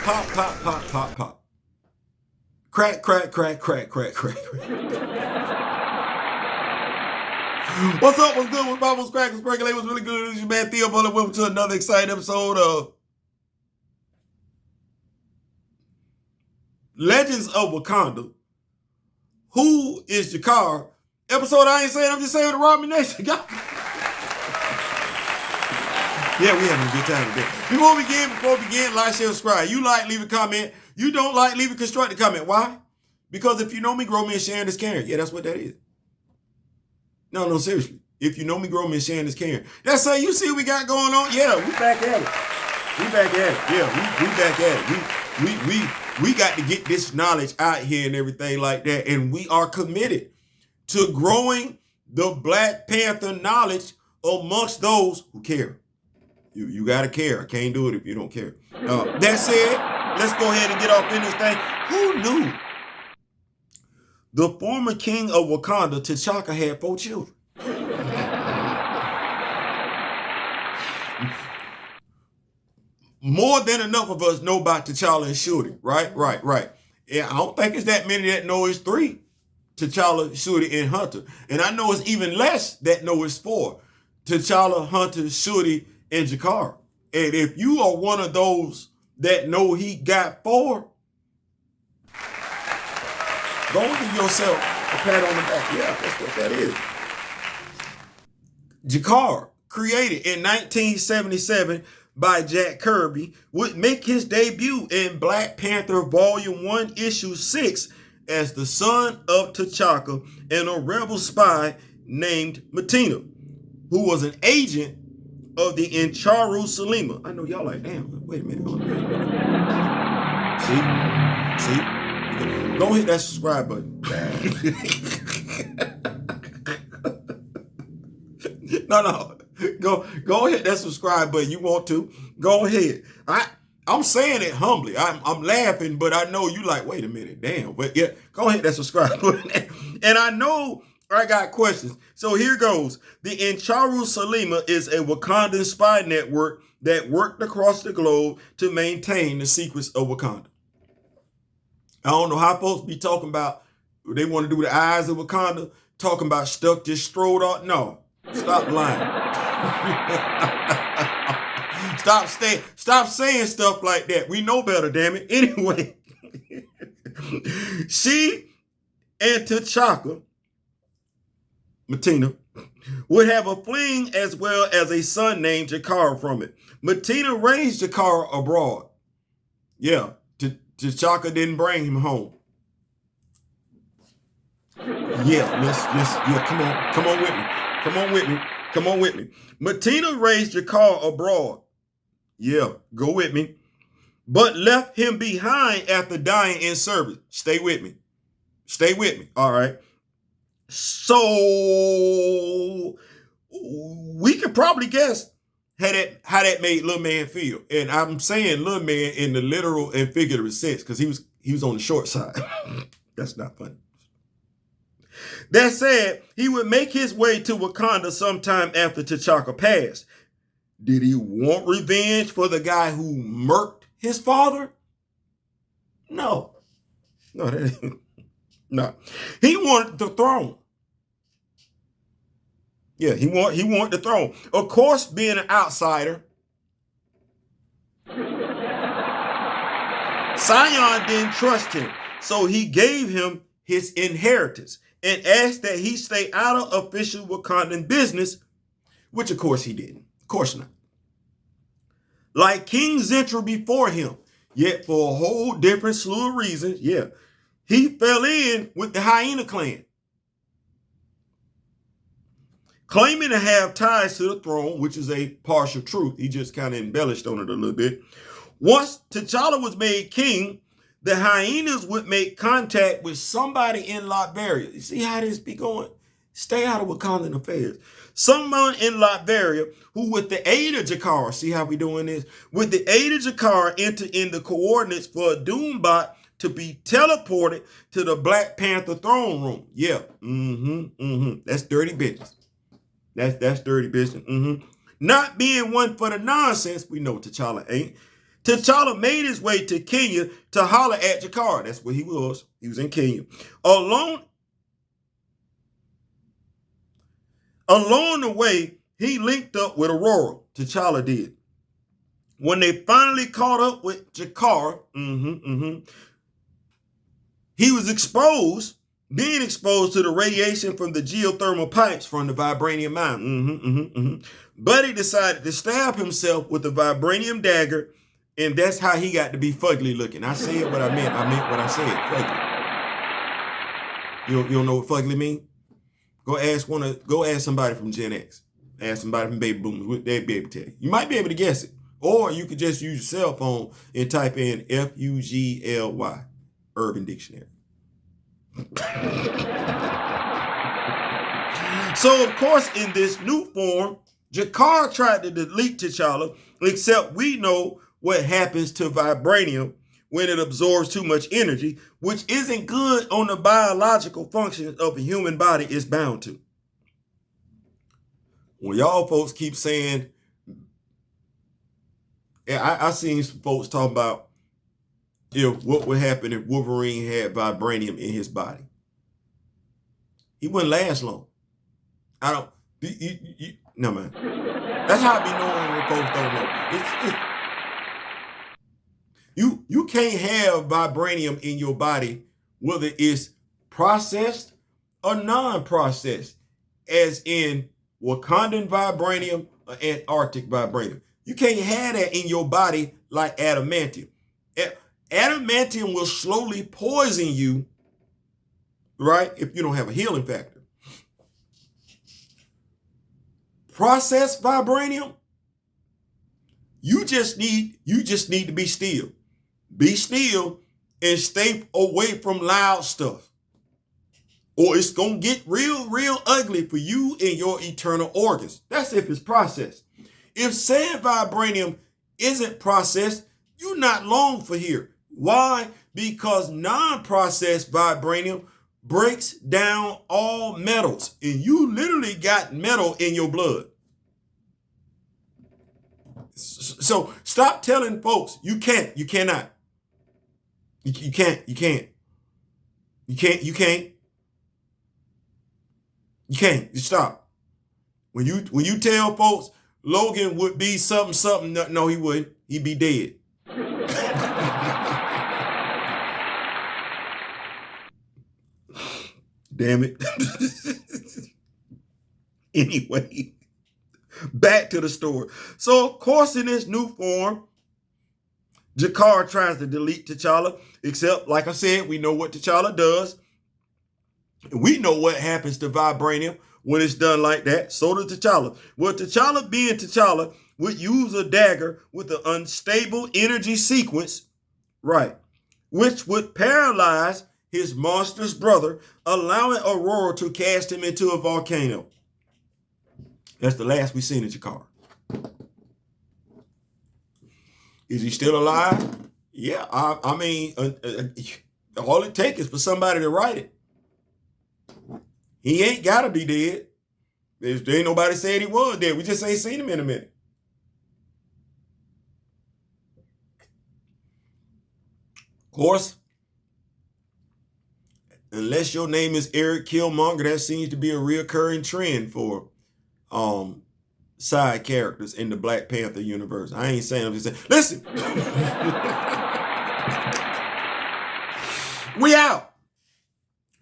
Pop, pop, pop, pop, pop. Crack, crack, crack, crack, crack, crack, crack. What's up? What's good? What's Bobbles, Crackers, Percolate? What's really good? This is your man Theo. Welcome to another exciting episode of Legends of Wakanda. Who is Jakarra? Episode I ain't saying, I'm just saying the Ramen Nation. Yeah, we having a good time today. Before we begin, like, share, subscribe. You like, leave a comment. You don't like, leave a constructive comment. Why? Because if you know me, grow me, and sharing is caring. Yeah, that's what that is. No, seriously. If you know me, grow me, and sharing is caring. That's how you see what we got going on. Yeah, we back at it. We back at it. Yeah, we back at it. We got to get this knowledge out here and everything like that. And we are committed to growing the Black Panther knowledge amongst those who care. You got to care. I can't do it if you don't care. That said, let's go ahead and get off in this thing. Who knew the former king of Wakanda, T'Chaka, had 4 children? More than enough of us know about T'Challa and Shuri, right? Yeah, I don't think it's that many that know it's 3. T'Challa, Shuri, and Hunter. And I know it's even less that know it's 4. T'Challa, Hunter, Shuri, and Jakarra. And if you are one of those that know he got 4, go and give yourself a pat on the back. Yeah, that's what that is. Jakarra, created in 1977 by Jack Kirby, would make his debut in Black Panther Volume 1, Issue 6 as the son of T'Chaka and a rebel spy named Mateena, who was an agent of the Incharu Salima. I know y'all like, damn, wait a minute. See? Don't hit that subscribe button. No. Go hit that subscribe button. You want to? Go ahead. I'm saying it humbly. I'm laughing, but I know you like, wait a minute, damn. But yeah, go ahead that subscribe button. And I know I got questions. So here goes. The Incharu Salima is a Wakandan spy network that worked across the globe to maintain the secrets of Wakanda. I don't know how folks be talking about they want to do the eyes of Wakanda, talking about stuff just strolled out. No, stop lying. Stop saying stuff like that. We know better, damn it. Anyway, she and T'Chaka, Mateena, would have a fling as well as a son named Jakarra from it. Mateena raised Jakarra abroad. Yeah, T'Chaka didn't bring him home. Yeah, come on with me. Mateena raised Jakarra abroad. Yeah, go with me. But left him behind after dying in service. Stay with me. All right. So we could probably guess how that made little man feel. And I'm saying little man in the literal and figurative sense because he was on the short side. That's not funny. That said, he would make his way to Wakanda sometime after T'Chaka passed. Did he want revenge for the guy who murked his father? No. No. He wanted the throne. Yeah, he wanted the throne. Of course, being an outsider, Sion didn't trust him, so he gave him his inheritance and asked that he stay out of official Wakandan business, which of course he didn't. Of course not. Like King Zentra before him, yet for a whole different slew of reasons, yeah, he fell in with the Hyena clan. Claiming to have ties to the throne, which is a partial truth. He just kind of embellished on it a little bit. Once T'Challa was made king, the Hyenas would make contact with somebody in Latveria. You see how this be going? Stay out of Wakandan affairs. Someone in Latveria who, with the aid of Jakarra, see how we doing this? With the aid of Jakarra, enter in the coordinates for a Doombot to be teleported to the Black Panther throne room. Yeah, that's dirty business. That's dirty business. Not being one for the nonsense, we know T'Challa ain't. T'Challa made his way to Kenya to holler at Jakarra. That's where he was. He was in Kenya. Along the way, he linked up with Aurora. T'Challa did. When they finally caught up with Jakarra, he was being exposed to the radiation from the geothermal pipes from the vibranium mine. But he decided to stab himself with a vibranium dagger, and that's how he got to be fugly looking. I said what I meant. I meant what I said. Fugly. You don't know what fugly mean? Go ask somebody from Gen X. Ask somebody from Baby Boomers. They'd be able to tell you. You might be able to guess it. Or you could just use your cell phone and type in Fugly, Urban Dictionary. So, of course, in this new form, Jakarra tried to delete T'Challa, except we know what happens to vibranium when it absorbs too much energy, which isn't good on the biological functions of a human body it's bound to. When y'all folks keep saying, I seen some folks talk about what would happen if Wolverine had vibranium in his body. He wouldn't last long. No, man. That's how I be knowing when folks don't know. You can't have vibranium in your body, whether it's processed or non-processed, as in Wakandan vibranium or Antarctic vibranium. You can't have that in your body like adamantium. Adamantium will slowly poison you, right, if you don't have a healing factor. Processed vibranium, you just need to be still. Be still and stay away from loud stuff. Or it's going to get real ugly for you and your internal organs. That's if it's processed. If said vibranium isn't processed, you're not long for here. Why? Because non-processed vibranium breaks down all metals, and you literally got metal in your blood. So stop telling folks you can't, you cannot. You can't. You stop. When you tell folks Logan would be something, no, he wouldn't. He'd be dead. Damn it. Anyway, back to the story. So, of course, in this new form, Jakarra tries to delete T'Challa, except, like I said, we know what T'Challa does. We know what happens to vibranium when it's done like that. So does T'Challa. Well, T'Challa being T'Challa would use a dagger with an unstable energy sequence, right, which would paralyze his monstrous brother, allowing Aurora to cast him into a volcano. That's the last we've seen of Jakarra. Is he still alive? Yeah, I mean, all it takes is for somebody to write it. He ain't got to be dead. There ain't nobody said he was dead. We just ain't seen him in a minute. Of course, unless your name is Eric Killmonger, that seems to be a reoccurring trend for side characters in the Black Panther universe. I ain't saying, I'm just saying, listen. We out.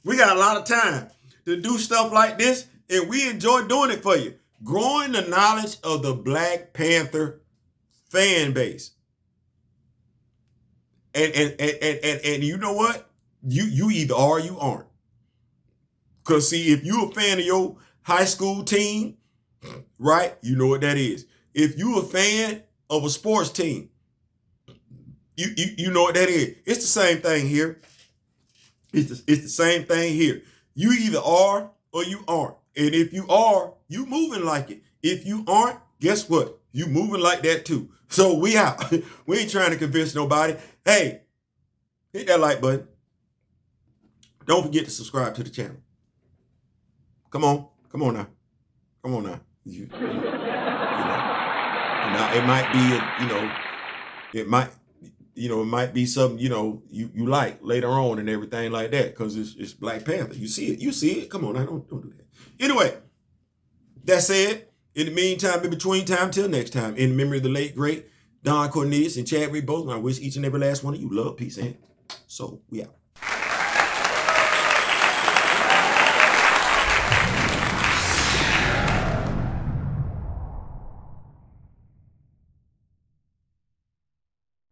We got a lot of time to do stuff like this, and we enjoy doing it for you. Growing the knowledge of the Black Panther fan base. And you know what? You either are or you aren't. Because see, if you're a fan of your high school team, right, you know what that is. If you're a fan of a sports team, you know what that is. It's the same thing here. It's the same thing here. You either are or you aren't. And if you are, you moving like it. If you aren't, guess what? You moving like that too. So we out. We ain't trying to convince nobody. Hey, hit that like button. Don't forget to subscribe to the channel. Come on now. Now it might be, It might, it might be something, you like later on and everything like that, because it's Black Panther. You see it. You see it. Come on, I don't do that. Anyway, that said, in the meantime, in between time, till next time, in memory of the late, great Don Cornelius and Chadwick Boseman, I wish each and every last one of you love, peace, and so we out.